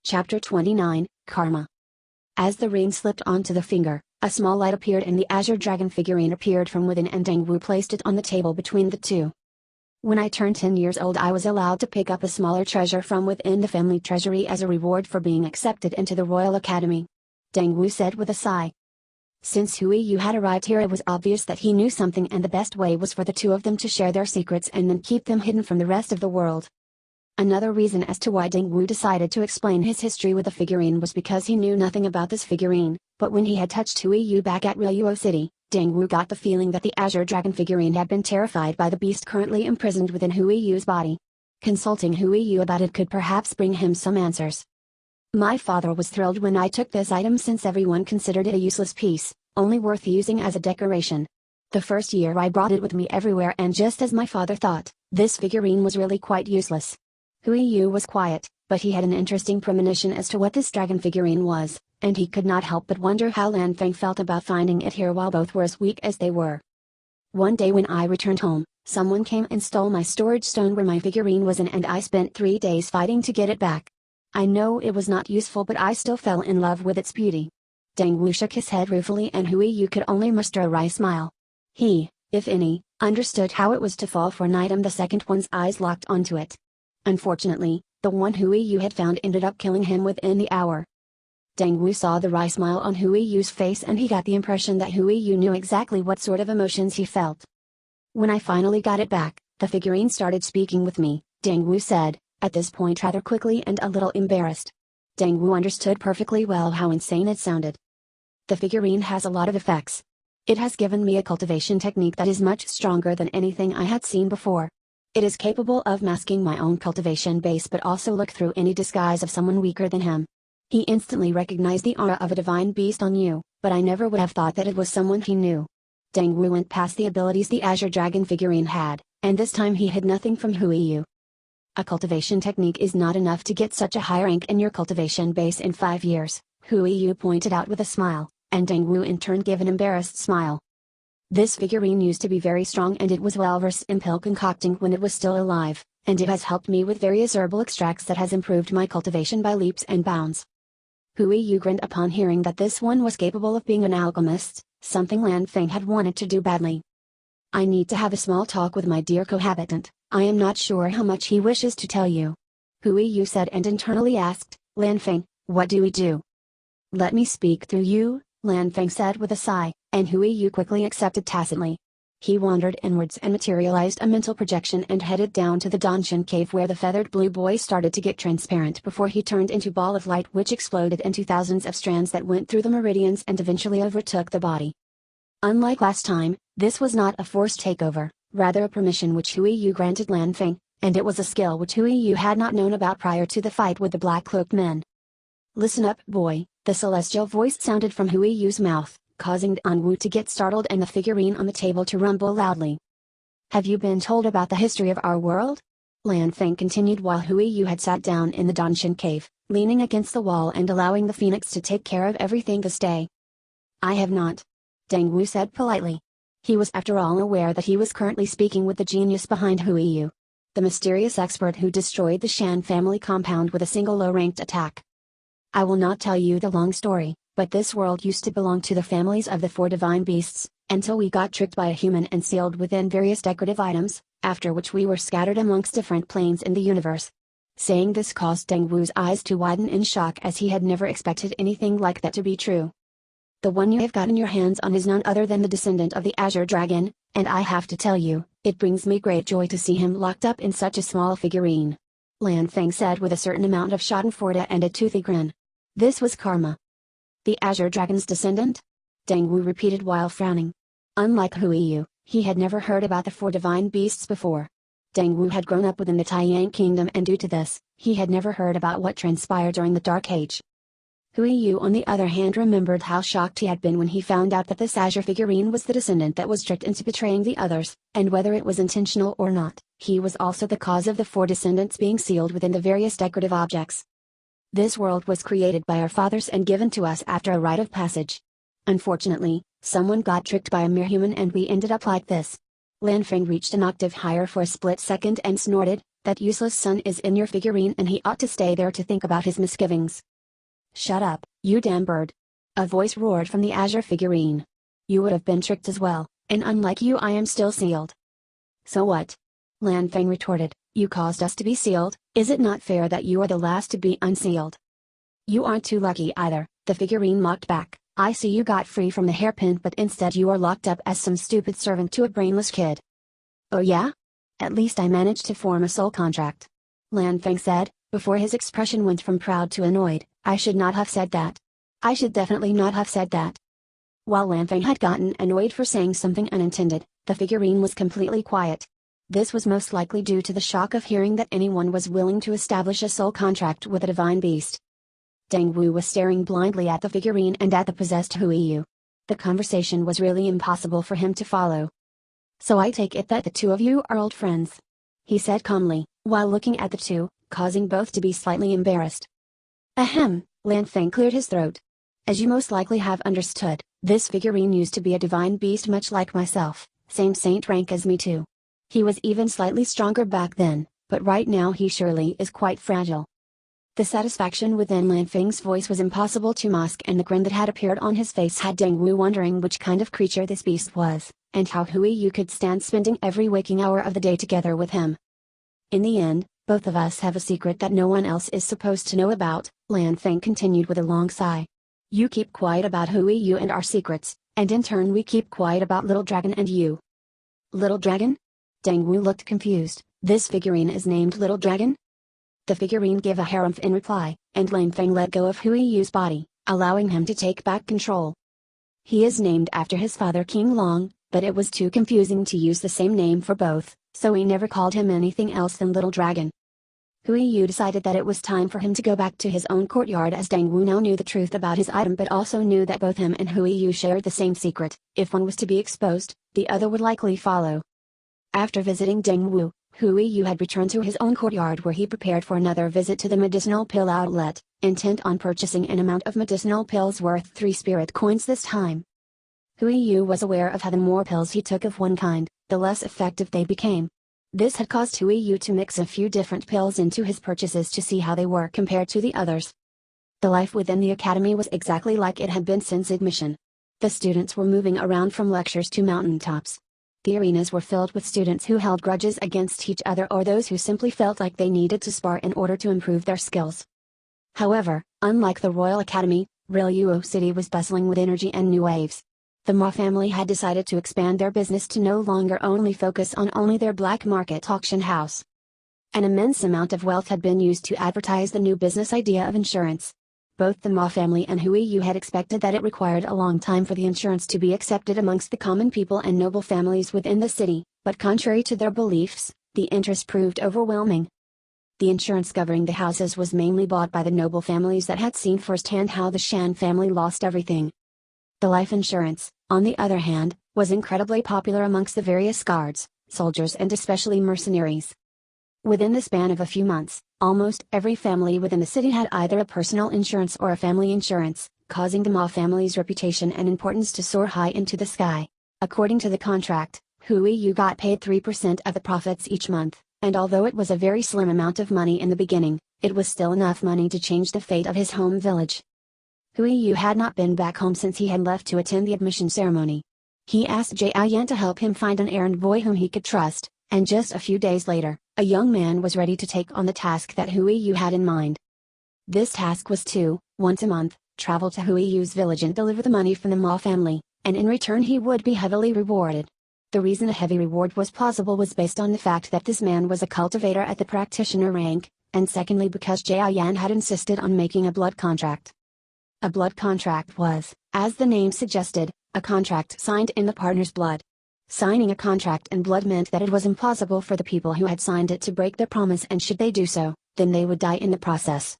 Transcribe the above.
Chapter 29, Karma. As the ring slipped onto the finger, a small light appeared and the azure dragon figurine appeared from within and Deng Wu placed it on the table between the two. When I turned 10 years old I was allowed to pick up a smaller treasure from within the family treasury as a reward for being accepted into the Royal Academy. Deng Wu said with a sigh. Since Hui Yu had arrived here it was obvious that he knew something and the best way was for the two of them to share their secrets and then keep them hidden from the rest of the world. Another reason as to why Deng Wu decided to explain his history with the figurine was because he knew nothing about this figurine, but when he had touched Hui Yu back at Ryuo City, Deng Wu got the feeling that the azure dragon figurine had been terrified by the beast currently imprisoned within Hui Yu's body. Consulting Hui Yu about it could perhaps bring him some answers. My father was thrilled when I took this item since everyone considered it a useless piece, only worth using as a decoration. The first year I brought it with me everywhere and just as my father thought, this figurine was really quite useless. Hui Yu was quiet, but he had an interesting premonition as to what this dragon figurine was, and he could not help but wonder how Lan Feng felt about finding it here while both were as weak as they were. One day when I returned home, someone came and stole my storage stone where my figurine was in and I spent 3 days fighting to get it back. I know it was not useful but I still fell in love with its beauty. Deng Wu shook his head ruefully and Hui Yu could only muster a wry smile. He, if any, understood how it was to fall for an item the second one's eyes locked onto it. Unfortunately, the one Hui Yu had found ended up killing him within the hour. Deng Wu saw the wry smile on Hui Yu's face and he got the impression that Hui Yu knew exactly what sort of emotions he felt. When I finally got it back, the figurine started speaking with me, Deng Wu said, at this point rather quickly and a little embarrassed. Deng Wu understood perfectly well how insane it sounded. The figurine has a lot of effects. It has given me a cultivation technique that is much stronger than anything I had seen before. It is capable of masking my own cultivation base but also look through any disguise of someone weaker than him. He instantly recognized the aura of a divine beast on you, but I never would have thought that it was someone he knew. Deng Wu went past the abilities the azure dragon figurine had, and this time he hid nothing from Hui Yu. A cultivation technique is not enough to get such a high rank in your cultivation base in 5 years, Hui Yu pointed out with a smile, and Deng Wu in turn gave an embarrassed smile. This figurine used to be very strong and it was well versed in pill concocting when it was still alive, and it has helped me with various herbal extracts that has improved my cultivation by leaps and bounds. Hui Yu grinned upon hearing that this one was capable of being an alchemist, something Lan Feng had wanted to do badly. I need to have a small talk with my dear cohabitant, I am not sure how much he wishes to tell you. Hui Yu said and internally asked, Lan Feng, what do we do? Let me speak through you, Lan Feng said with a sigh, and Hui Yu quickly accepted tacitly. He wandered inwards and materialized a mental projection and headed down to the Danshan cave where the feathered blue boy started to get transparent before he turned into ball of light which exploded into thousands of strands that went through the meridians and eventually overtook the body. Unlike last time, this was not a forced takeover, rather a permission which Hui Yu granted Lan Feng, and it was a skill which Hui Yu had not known about prior to the fight with the black-cloaked men. Listen up, boy, the celestial voice sounded from Hui Yu's mouth, causing Deng Wu to get startled and the figurine on the table to rumble loudly. Have you been told about the history of our world? Lan Feng continued while Hui Yu had sat down in the Danshan cave, leaning against the wall and allowing the phoenix to take care of everything this day. I have not. Deng Wu said politely. He was after all aware that he was currently speaking with the genius behind Hui Yu. The mysterious expert who destroyed the Shan family compound with a single low-ranked attack. I will not tell you the long story, but this world used to belong to the families of the 4 divine beasts, until we got tricked by a human and sealed within various decorative items, after which we were scattered amongst different planes in the universe. Saying this caused Deng Wu's eyes to widen in shock as he had never expected anything like that to be true. The one you have gotten your hands on is none other than the descendant of the azure dragon, and I have to tell you, it brings me great joy to see him locked up in such a small figurine. Lan Feng said with a certain amount of schadenfreude and a toothy grin. This was karma. The azure dragon's descendant? Deng Wu repeated while frowning. Unlike Hui Yu, he had never heard about the 4 divine beasts before. Deng Wu had grown up within the Taiyang kingdom and due to this, he had never heard about what transpired during the Dark Age. Hui Yu on the other hand remembered how shocked he had been when he found out that this azure figurine was the descendant that was tricked into betraying the others, and whether it was intentional or not, he was also the cause of the 4 descendants being sealed within the various decorative objects. This world was created by our fathers and given to us after a rite of passage. Unfortunately, someone got tricked by a mere human and we ended up like this. Lan Feng reached an octave higher for a split second and snorted, That useless son is in your figurine and he ought to stay there to think about his misgivings. Shut up, you damn bird. A voice roared from the azure figurine. You would have been tricked as well, and unlike you I am still sealed. So what? Lan Feng retorted, you caused us to be sealed, is it not fair that you are the last to be unsealed? You aren't too lucky either, the figurine mocked back, I see you got free from the hairpin but instead you are locked up as some stupid servant to a brainless kid. Oh yeah? At least I managed to form a soul contract. Lan Feng said, before his expression went from proud to annoyed, I should not have said that. I should definitely not have said that. While Lan Feng had gotten annoyed for saying something unintended, the figurine was completely quiet. This was most likely due to the shock of hearing that anyone was willing to establish a soul contract with a divine beast. Deng Wu was staring blindly at the figurine and at the possessed Huiyu. The conversation was really impossible for him to follow. So I take it that the two of you are old friends? He said calmly, while looking at the two, causing both to be slightly embarrassed. Ahem, Lan Feng cleared his throat. As you most likely have understood, this figurine used to be a divine beast much like myself, same saint rank as me too. He was even slightly stronger back then, but right now he surely is quite fragile. The satisfaction within Lan Feng's voice was impossible to mask, and the grin that had appeared on his face had Deng Wu wondering which kind of creature this beast was, and how Huiyu could stand spending every waking hour of the day together with him. In the end, both of us have a secret that no one else is supposed to know about, Lan Feng continued with a long sigh. You keep quiet about Huiyu and our secrets, and in turn we keep quiet about Little Dragon and you. Little Dragon? Deng Wu looked confused, this figurine is named Little Dragon? The figurine gave a harumph in reply, and Lan Feng let go of Huiyu's body, allowing him to take back control. He is named after his father King Long, but it was too confusing to use the same name for both, so he never called him anything else than Little Dragon. Huiyu decided that it was time for him to go back to his own courtyard, as Deng Wu now knew the truth about his item but also knew that both him and Huiyu shared the same secret. If one was to be exposed, the other would likely follow. After visiting Deng Wu, Huiyu had returned to his own courtyard where he prepared for another visit to the medicinal pill outlet, intent on purchasing an amount of medicinal pills worth 3 spirit coins this time. Huiyu was aware of how the more pills he took of one kind, the less effective they became. This had caused Huiyu to mix a few different pills into his purchases to see how they were compared to the others. The life within the academy was exactly like it had been since admission. The students were moving around from lectures to mountaintops. The arenas were filled with students who held grudges against each other or those who simply felt like they needed to spar in order to improve their skills. However, unlike the Royal Academy, Ryuo City was bustling with energy and new waves. The Ma family had decided to expand their business to no longer only focus on only their black market auction house. An immense amount of wealth had been used to advertise the new business idea of insurance. Both the Ma family and Huiyu had expected that it required a long time for the insurance to be accepted amongst the common people and noble families within the city, but contrary to their beliefs, the interest proved overwhelming. The insurance covering the houses was mainly bought by the noble families that had seen firsthand how the Shan family lost everything. The life insurance, on the other hand, was incredibly popular amongst the various guards, soldiers and especially mercenaries. Within the span of a few months, almost every family within the city had either a personal insurance or a family insurance, causing the Ma family's reputation and importance to soar high into the sky. According to the contract, Huiyu got paid 3% of the profits each month, and although it was a very slim amount of money in the beginning, it was still enough money to change the fate of his home village. Huiyu had not been back home since he had left to attend the admission ceremony. He asked Jiayan to help him find an errand boy whom he could trust, and just a few days later, a young man was ready to take on the task that Huiyu had in mind. This task was to, once a month, travel to Huiyu's village and deliver the money from the Ma family, and in return he would be heavily rewarded. The reason a heavy reward was plausible was based on the fact that this man was a cultivator at the practitioner rank, and secondly because Jiayan had insisted on making a blood contract. A blood contract was, as the name suggested, a contract signed in the partner's blood. Signing a contract in blood meant that it was impossible for the people who had signed it to break their promise, and should they do so, then they would die in the process.